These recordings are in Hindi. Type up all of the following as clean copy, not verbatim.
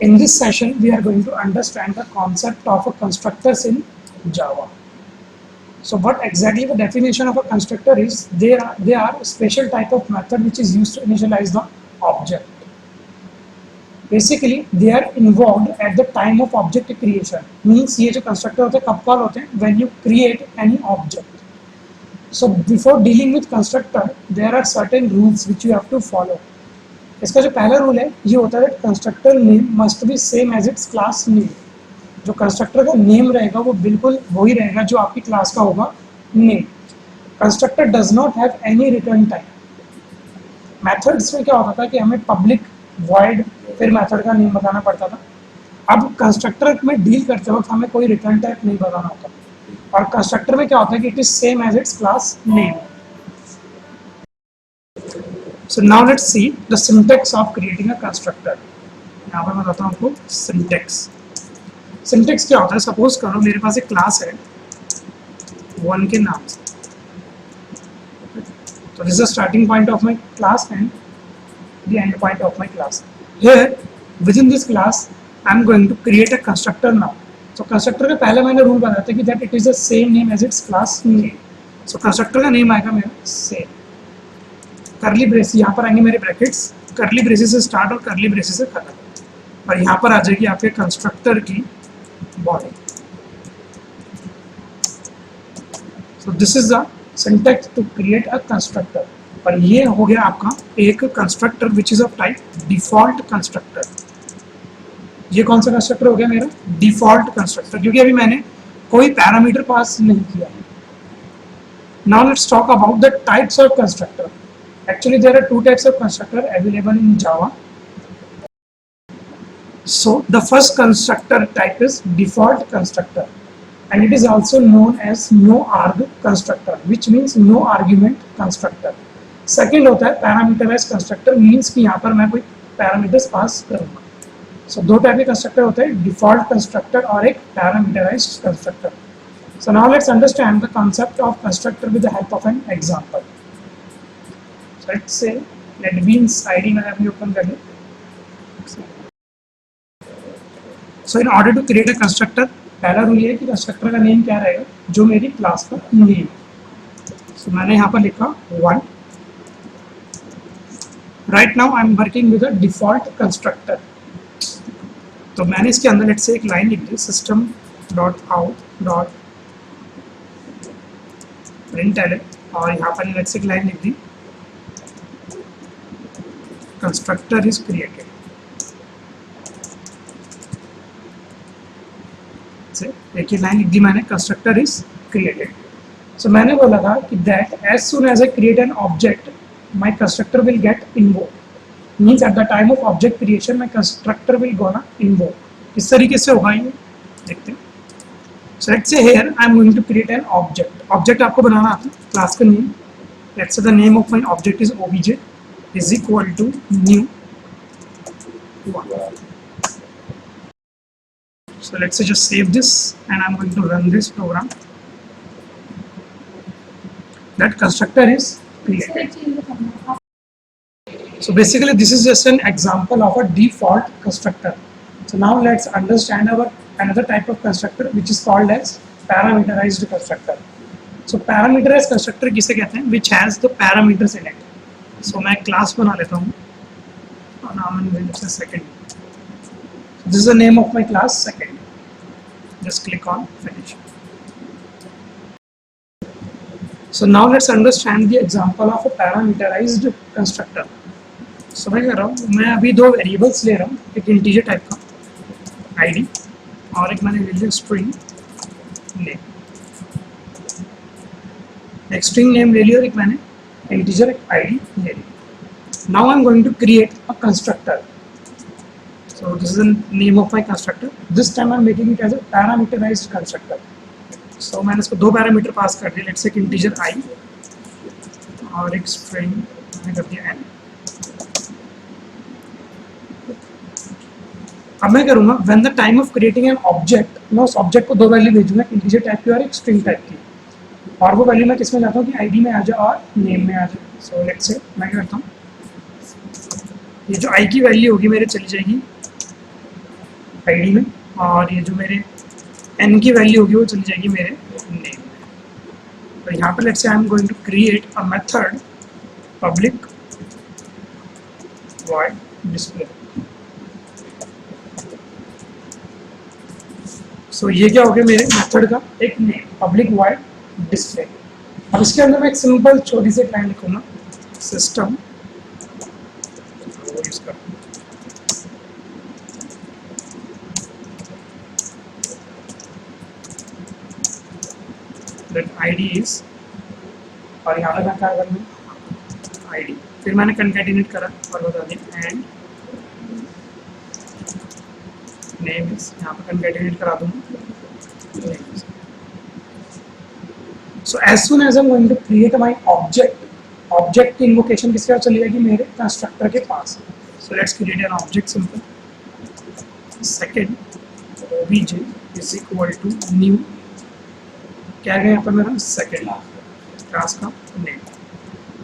In this session, we are going to understand the concept of a constructors in Java. So what exactly the definition of a constructor is? They are a special type of method which is used to initialize the object. Basically, they are involved at the time of object creation. Means ये जो constructor होते हैं कब कॉल होते हैं? When you create any object. So before dealing with constructor, there are certain rules which you have to follow. इसका जो पहला रूल है ये होता है constructor name must be same as its class name. जो कंस्ट्रक्टर का नेम रहेगा वो बिल्कुल वही रहेगा जो आपकी क्लास का होगा name. Constructor does not have any return type. Methods में क्या होता था कि हमें पब्लिक वॉइड फिर मेथड का नेम बताना पड़ता था. अब कंस्ट्रक्टर में डील करते वक्त हमें कोई रिटर्न टाइप नहीं बताना होता. और कंस्ट्रक्टर में क्या होता है कि it is same as its class name. So now let's see the syntax of creating a constructor. यहाँ पर मैं बताता हूँ आपको syntax. Syntax क्या होता है? सपोज करो मेरे पास एक क्लास है 1 के नाम से. So this is the starting point of my class and the end point of my class. Here within this class I am going to create a constructor now. So constructor का पहले मैंने रूल बताया था कि that it is the same name as its class name. So constructor का नेम आएगा मेरा same. करली ब्रेस यहाँ पर आएंगे मेरे ब्रैकेट्स, करली ब्रेसेस से स्टार्ट और करली ब्रेसेस से खत्म. और यहाँ पर आ जाएगी आपके कंस्ट्रक्टर की body. So this is the syntax to create a constructor. और ये हो गया आपका एक constructor which is of type default constructor. ये कौन सा कंस्ट्रक्टर हो गया मेरा? डिफॉल्ट कंस्ट्रक्टर, क्योंकि अभी मैंने कोई पैरामीटर पास नहीं किया. Now let's talk about the types of constructor. Actually, there are two types of constructor available in Java. So the first constructor type is default constructor, and it is also known as no arg constructor, which means no argument constructor. Second होता है parameterized constructor, means कि यहाँ पर मैं कोई parameters पास करूँगा. So दो टाइप के constructor होते हैं, default constructor और एक parameterized constructor. So now let's understand the concept of constructor with the help of an example. So let's say NetBeans ID मैंने अपनी ओपन कर ली. So in order to create a constructor, पहला रूल ये है कि कंस्ट्रक्टर का नेम क्या रहेगा जो मेरी क्लास का नेम. So मैंने यहाँ पर लिखा 1. Right now I am working with a default constructor. तो मैंने इसके अंदर लेट्स से एक लाइन लिख दी system dot out dot println, और यहाँ पर लेट्स से एक लाइन लिख दी constructor is created. से एक ही लाइन लिख दी मैंने, constructor is created. So मैंने बोला था कि that as soon as I create an object, my constructor will get invoked. Means at the time of object creation, my constructor will gonna invoke. किस तरीके से होगा ये देखते हैं. So let's say here I am going to create an object. Object आपको बनाना आता है, class का name. Let's say the name of my object is obj. Is equal to new 1. So let's say just save this and I'm going to run this program. That constructor is created. So basically this is just an example of a default constructor. So now let's understand our another type of constructor which is called as parameterized constructor. So parameterized constructor किसे कहते हैं? Which has the parameters in it. So मैं क्लास बना लेता हूँ और नाम है second. So this is the name of my class second. Just click on finish. So now let's understand the example of a parameterized constructor. So मैं कर रहा हूँ, मैं अभी दो वेरिएबल्स ले रहा हूँ, एक इंटीजर टाइप का id और एक मैंने ले लिया स्ट्रिंग नेम. एक स्ट्रिंग नेम ले लिया और एक मैंने integer id ले ली. Now I am going to create a constructor. So this is the name of my constructor. This time I am making it as a parameterized constructor. So मैंने इसको दो पैरामीटर पास कर दिए. Let's say integer I और एक string मैंने कर दिया n. अब मैं करूँगा when the time of creating an object, मैं उस object को दो वैल्यू भेजूँगा, integer टाइप की और एक string टाइप की. और वो वैल्यू मैं किस में लाता हूँ कि आईडी में आ जाए और नेम में आ जाए. सो लेट्स से मैं क्या करता हूँ, ये जो आई की वैल्यू होगी मेरे चली जाएगी आईडी में, और ये जो मेरे n की वैल्यू होगी वो चली जाएगी मेरे नेम में। तो यहाँ पे let's say I am going to create a method public void display। So ये क्या हो गया मेरे मेथड का एक नेम पब्लिक void display। अब इसके अंदर मैं एक सिंपल छोटी सी लाइन लिखूंगा, सिस्टम that id is, और यहाँ पे मैं क्या कर लूँ id, फिर मैंने कंकैटिनेट करा और बता दिया एंड नेम इज, यहाँ पे कंकैटिनेट करा दूँगा। So as soon as I am going to create my object, object की इन्वोकेशन किसके पास चली जाएगी मेरे कंस्ट्रक्टर के पास। So let's create an object simple, second obj is equal to new, क्या गया यहाँ पर मेरा सेकेंड क्लास का name.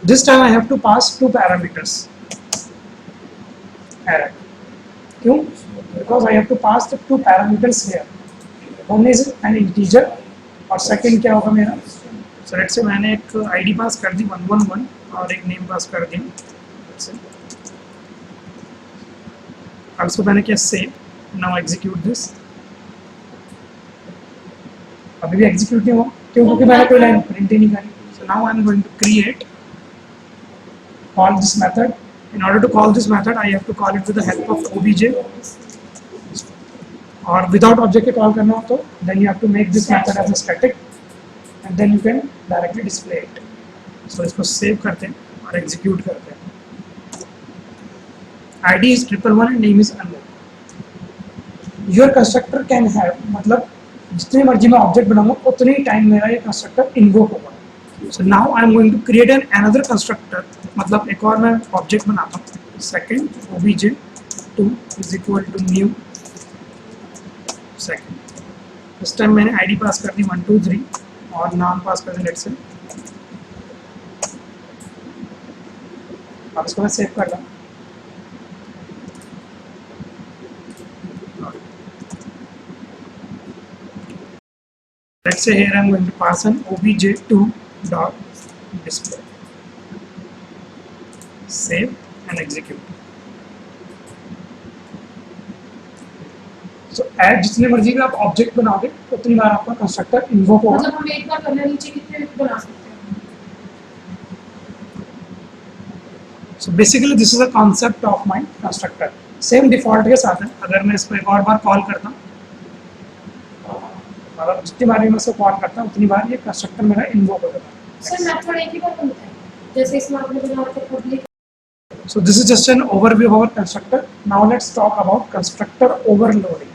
This time I have to pass two parameters error, क्यों? Because I have to pass the two parameters here, one is an integer और सेकंड क्या होगा मेरा। सो लेट्स से मैंने एक आईडी पास कर दी 111 और एक नेम पास कर दिया। अब इसको मैंने क्या सेव, नाउ एग्जीक्यूट दिस, अभी भी एग्जीक्यूट नहीं हुआ क्यों? क्योंकि मैंने कोई लाइन प्रिंट ही नहीं करी। So now I am going to create call this method. In order to call this method I have to call it with the help of obj, और without object के call करना हो तो then you have to make this method as a static and then you can directly display it. So इसको सेव करते हैं और execute करते हैं। id is 111 and name is unknown. Your constructor can have, मतलब जितनी मर्जी मैं ऑब्जेक्ट बनाऊंगा उतनी टाइम मेरा ये कंस्ट्रक्टर इन्वोक होगा। So now I am going to create an another constructor, मतलब एक और मैं ऑब्जेक्ट बनाता हूँ, second obj 2 is equal to new second. इस टाइम मैंने आईडी पास कर दी 1 2 3 और नाम पास कर दी लेट्स से। अब इसको मैं सेव कर रहा हूँ। Let's say here I am going to pass an obj2 dot display, save and execute. So as जितने मर्जी का आप ऑब्जेक्ट बनाओगे उतनी बार आपका कंस्ट्रक्टर इन्वोक होगा। मतलब हम एक बार करने नीचे कितने बना सकते हैं? So basically this is a concept of my constructor. Same default के साथ है। अगर मैं इसको एक और बार कॉल करता हूँ, मतलब जितनी बार मैं इसको कॉल करता हूँ उतनी बार ये कंस्ट्रक्टर मेरा इन्वोक हो जाता है। सर मेथड एक ही बार बनता है, जैसे इसमें आपने बनाया था public. So this is just an overview of our constructor. Now let's talk about constructor overloading.